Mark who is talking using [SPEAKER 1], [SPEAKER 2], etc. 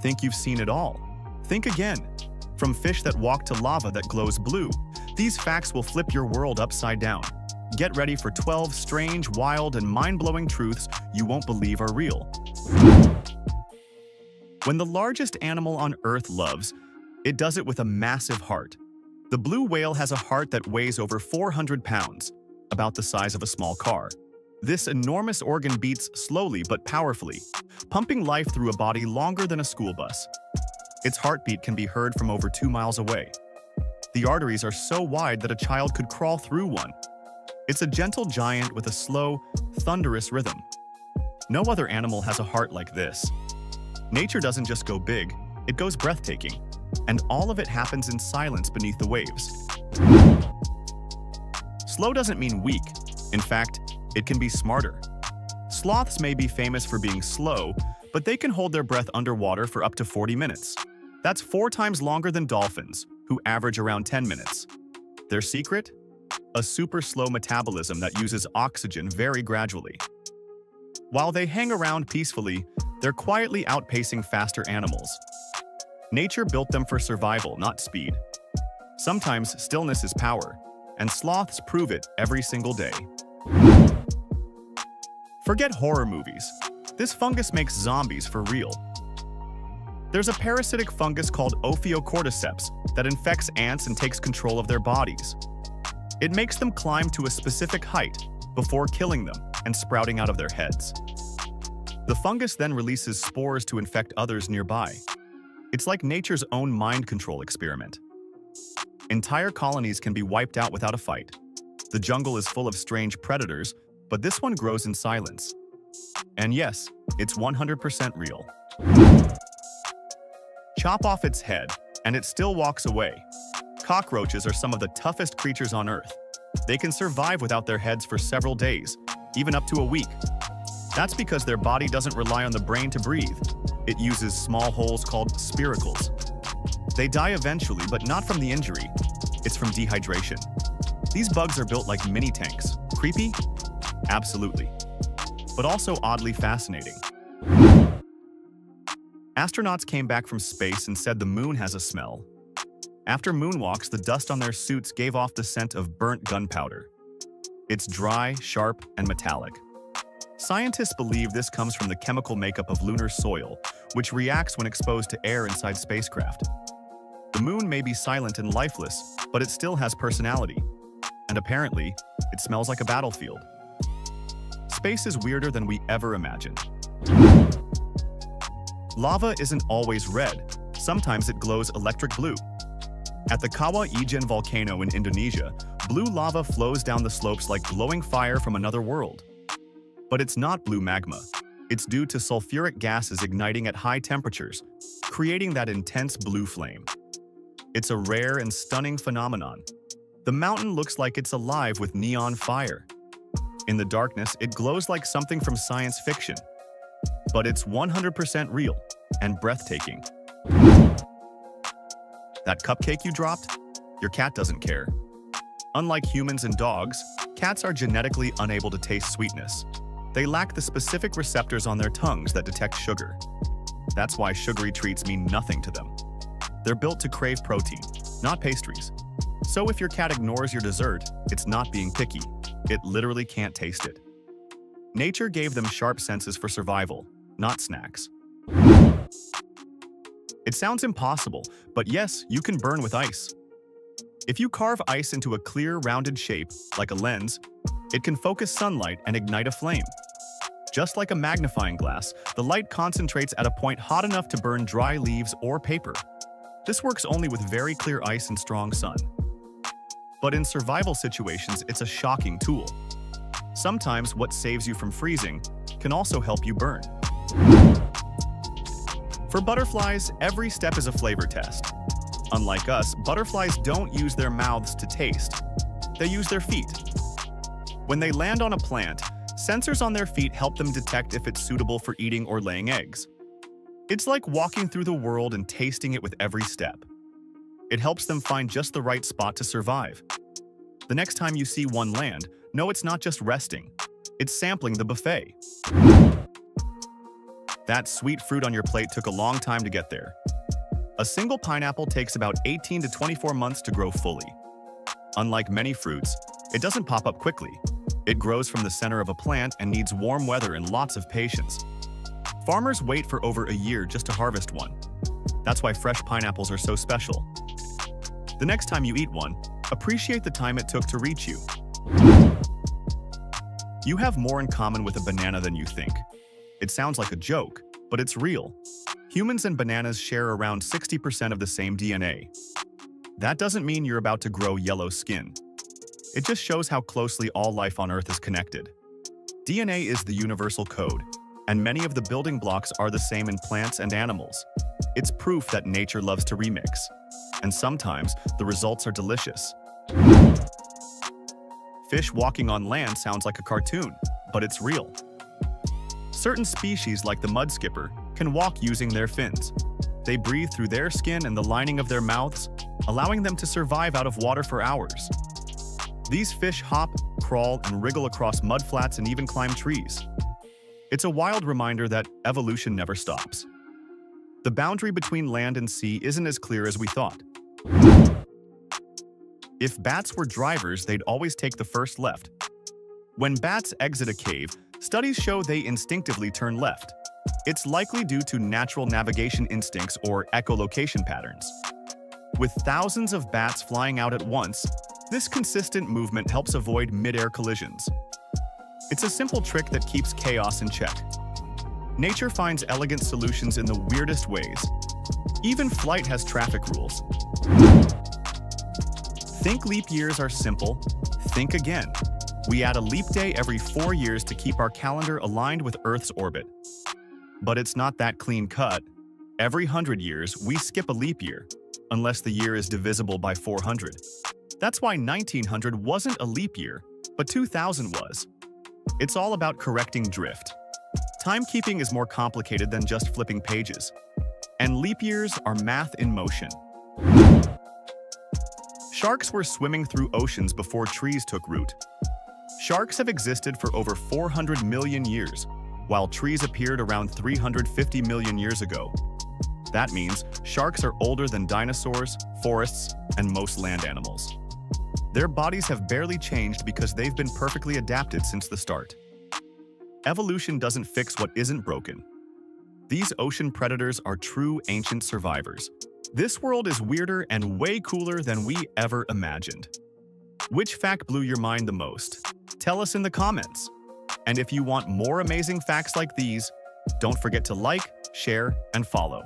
[SPEAKER 1] Think you've seen it all? Think again. From fish that walk to lava that glows blue, these facts will flip your world upside down. Get ready for 12 strange, wild, and mind-blowing truths you won't believe are real. When the largest animal on Earth loves, it does it with a massive heart. The blue whale has a heart that weighs over 400 pounds, about the size of a small car. This enormous organ beats slowly but powerfully, pumping life through a body longer than a school bus. Its heartbeat can be heard from over 2 miles away. The arteries are so wide that a child could crawl through one. It's a gentle giant with a slow, thunderous rhythm. No other animal has a heart like this. Nature doesn't just go big, it goes breathtaking. And all of it happens in silence beneath the waves. Slow doesn't mean weak. In fact, it can be smarter. Sloths may be famous for being slow, but they can hold their breath underwater for up to 40 minutes. That's 4 times longer than dolphins, who average around 10 minutes. Their secret? A super slow metabolism that uses oxygen very gradually. While they hang around peacefully, they're quietly outpacing faster animals. Nature built them for survival, not speed. Sometimes stillness is power, and sloths prove it every single day. Forget horror movies. This fungus makes zombies for real. There's a parasitic fungus called Ophiocordyceps that infects ants and takes control of their bodies. It makes them climb to a specific height before killing them and sprouting out of their heads. The fungus then releases spores to infect others nearby. It's like nature's own mind control experiment. Entire colonies can be wiped out without a fight. The jungle is full of strange predators, but this one grows in silence. And yes, it's 100% real. Chop off its head, and it still walks away. Cockroaches are some of the toughest creatures on Earth. They can survive without their heads for several days, even up to a week. That's because their body doesn't rely on the brain to breathe. It uses small holes called spiracles. They die eventually, but not from the injury. It's from dehydration. These bugs are built like mini tanks. Creepy? Absolutely. But also oddly fascinating. Astronauts came back from space and said the moon has a smell. After moonwalks, the dust on their suits gave off the scent of burnt gunpowder. It's dry, sharp, and metallic. Scientists believe this comes from the chemical makeup of lunar soil, which reacts when exposed to air inside spacecraft. The moon may be silent and lifeless, but it still has personality. And apparently, it smells like a battlefield. Space is weirder than we ever imagined. Lava isn't always red. Sometimes it glows electric blue. At the Kawah Ijen volcano in Indonesia, blue lava flows down the slopes like glowing fire from another world. But it's not blue magma. It's due to sulfuric gases igniting at high temperatures, creating that intense blue flame. It's a rare and stunning phenomenon. The mountain looks like it's alive with neon fire. In the darkness, it glows like something from science fiction. But it's 100% real and breathtaking. That cupcake you dropped? Your cat doesn't care. Unlike humans and dogs, cats are genetically unable to taste sweetness. They lack the specific receptors on their tongues that detect sugar. That's why sugary treats mean nothing to them. They're built to crave protein, not pastries. So if your cat ignores your dessert, it's not being picky. It literally can't taste it. Nature gave them sharp senses for survival, not snacks. It sounds impossible, but yes, you can burn with ice. If you carve ice into a clear, rounded shape, like a lens, it can focus sunlight and ignite a flame. Just like a magnifying glass, the light concentrates at a point hot enough to burn dry leaves or paper. This works only with very clear ice and strong sun. But in survival situations, it's a shocking tool. Sometimes what saves you from freezing can also help you burn. For butterflies, every step is a flavor test. Unlike us, butterflies don't use their mouths to taste. They use their feet. When they land on a plant, sensors on their feet help them detect if it's suitable for eating or laying eggs. It's like walking through the world and tasting it with every step. It helps them find just the right spot to survive. The next time you see one land, know it's not just resting. It's sampling the buffet. That sweet fruit on your plate took a long time to get there. A single pineapple takes about 18 to 24 months to grow fully. Unlike many fruits, it doesn't pop up quickly. It grows from the center of a plant and needs warm weather and lots of patience. Farmers wait for over a year just to harvest one. That's why fresh pineapples are so special. The next time you eat one, appreciate the time it took to reach you. You have more in common with a banana than you think. It sounds like a joke, but it's real. Humans and bananas share around 60% of the same DNA. That doesn't mean you're about to grow yellow skin. It just shows how closely all life on Earth is connected. DNA is the universal code, and many of the building blocks are the same in plants and animals. It's proof that nature loves to remix, and sometimes the results are delicious. Fish walking on land sounds like a cartoon, but it's real. Certain species, like the mud skipper, can walk using their fins. They breathe through their skin and the lining of their mouths, allowing them to survive out of water for hours. These fish hop, crawl, and wriggle across mudflats and even climb trees. It's a wild reminder that evolution never stops. The boundary between land and sea isn't as clear as we thought. If bats were drivers, they'd always take the first left. When bats exit a cave, studies show they instinctively turn left. It's likely due to natural navigation instincts or echolocation patterns. With thousands of bats flying out at once, this consistent movement helps avoid mid-air collisions. It's a simple trick that keeps chaos in check. Nature finds elegant solutions in the weirdest ways. Even flight has traffic rules. Think leap years are simple? Think again. We add a leap day every 4 years to keep our calendar aligned with Earth's orbit. But it's not that clean cut. Every 100 years, we skip a leap year, unless the year is divisible by 400. That's why 1900 wasn't a leap year, but 2000 was. It's all about correcting drift. Timekeeping is more complicated than just flipping pages. And leap years are math in motion. Sharks were swimming through oceans before trees took root. Sharks have existed for over 400 million years, while trees appeared around 350 million years ago. That means sharks are older than dinosaurs, forests, and most land animals. Their bodies have barely changed because they've been perfectly adapted since the start. Evolution doesn't fix what isn't broken. These ocean predators are true ancient survivors. This world is weirder and way cooler than we ever imagined. Which fact blew your mind the most? Tell us in the comments. And if you want more amazing facts like these, don't forget to like, share, and follow.